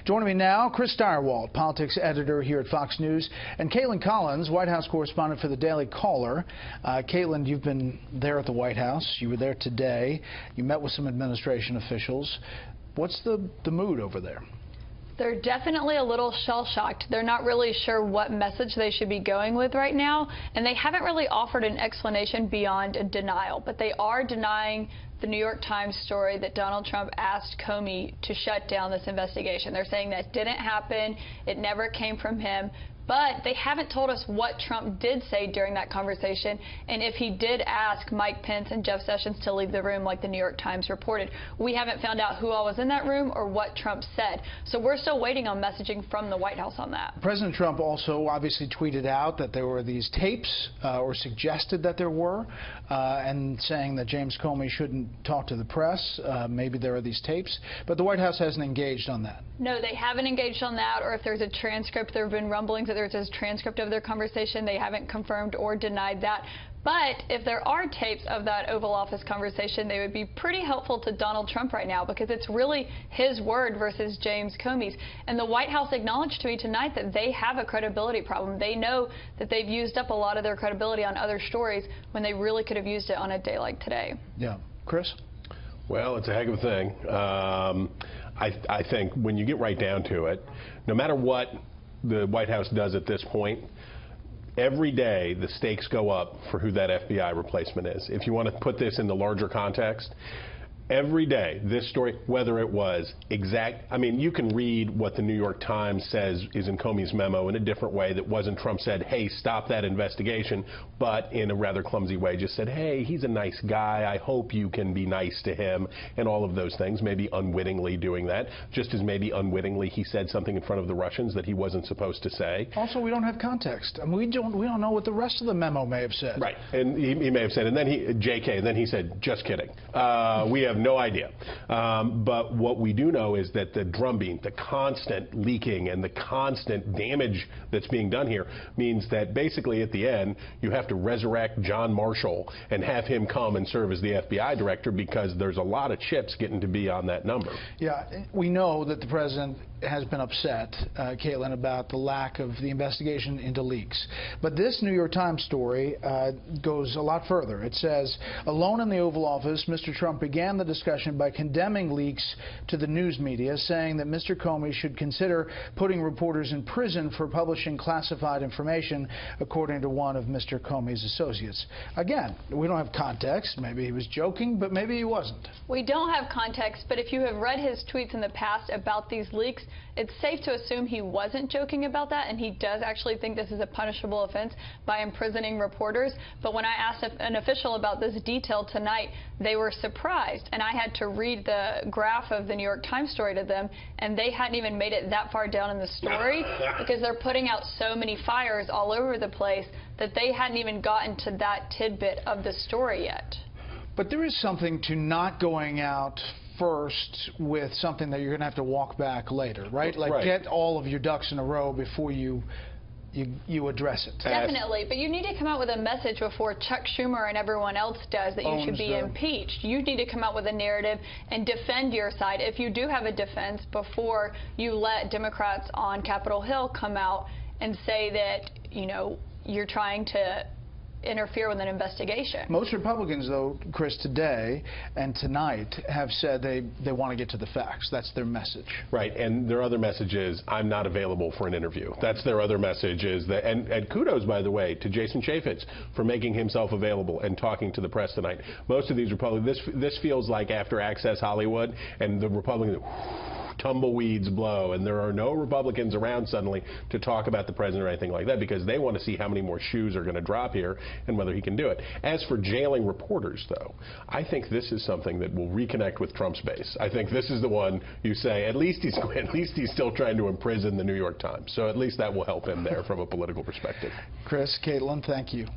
Joining me now, Chris Stirewalt, politics editor here at Fox News, and Kaitlan Collins, White House correspondent for the Daily Caller. Kaitlan, you've been there at the White House. You were there today. You met with some administration officials. What's the mood over there? They're definitely a little shell-shocked. They're not really sure what message they should be going with right now, and they haven't really offered an explanation beyond a denial. But they are denying the New York Times story that Donald Trump asked Comey to shut down this investigation. They're saying that didn't happen, it never came from him. But they haven't told us what Trump did say during that conversation, and if he did ask Mike Pence and Jeff Sessions to leave the room like the New York Times reported. We haven't found out who all was in that room or what Trump said. So we're still waiting on messaging from the White House on that. President Trump also obviously tweeted out that there were these tapes, or suggested that there were, and saying that James Comey shouldn't talk to the press. Maybe there are these tapes, but the White House hasn't engaged on that. No, they haven't engaged on that, or if there's a transcript, there have been rumblings that there's a transcript of their conversation. They haven't confirmed or denied that. But if there are tapes of that Oval Office conversation, they would be pretty helpful to Donald Trump right now, because it's really his word versus James Comey's. And the White House acknowledged to me tonight that they have a credibility problem. They know that they've used up a lot of their credibility on other stories when they really could have used it on a day like today. Yeah. Chris? Well, it's a heck of a thing. I think when you get right down to it, no matter what the White House does at this point, every day the stakes go up for who that FBI replacement is. If you want to put this in the larger context, every day this story, whether it was you can read what the New York Times says is in Comey's memo in a different way that wasn't Trump said, hey, stop that investigation, but in a rather clumsy way just said, hey, he's a nice guy, I hope you can be nice to him, and all of those things, maybe unwittingly doing that, just as maybe unwittingly he said something in front of the Russians that he wasn't supposed to say. Also, we don't have context. I mean, we don't know what the rest of the memo may have said. Right, and he may have said, and then JK, and then he said, just kidding. We have no idea. But what we do know is that the drumbeat, the constant leaking and the constant damage that's being done here means that basically at the end you have to resurrect John Marshall and have him come and serve as the FBI director, because there's a lot of chips getting to be on that number. Yeah, we know that the president has been upset, Kaitlan, about the lack of the investigation into leaks. But this New York Times story goes a lot further. It says, alone in the Oval Office, Mr. Trump began the discussion by condemning leaks to the news media, saying that Mr. Comey should consider putting reporters in prison for publishing classified information, according to one of Mr. Comey's associates. Again, we don't have context. Maybe he was joking, but maybe he wasn't. We don't have context, but if you have read his tweets in the past about these leaks, it's safe to assume he wasn't joking about that, and he does actually think this is a punishable offense by imprisoning reporters. But when I asked an official about this detail tonight, they were surprised, and I had to read the graph of the New York Times story to them, and they hadn't even made it that far down in the story because they're putting out so many fires all over the place that they hadn't even gotten to that tidbit of the story yet. But there is something to not going out first with something that you're going to have to walk back later, right? Like, get all of your ducks in a row before you address it. Definitely, but you need to come out with a message before Chuck Schumer and everyone else does that you should be impeached. You need to come out with a narrative and defend your side, if you do have a defense, before you let Democrats on Capitol Hill come out and say that, you know, you're trying to interfere with an investigation. Most Republicans, though, Chris, today and tonight have said they want to get to the facts. That's their message. Right, and their other message is, I'm not available for an interview. That's their other message. Is that, and kudos, by the way, to Jason Chaffetz for making himself available and talking to the press tonight. Most of these Republicans, this feels like after Access Hollywood, and the Republicans, tumbleweeds blow, and there are no Republicans around suddenly to talk about the president or anything like that, because they want to see how many more shoes are going to drop here and whether he can do it. As for jailing reporters, though, I think this is something that will reconnect with Trump's base. I think this is the one you say, at least he's still trying to imprison the New York Times. So at least that will help him there from a political perspective. Chris, Kaitlan, thank you.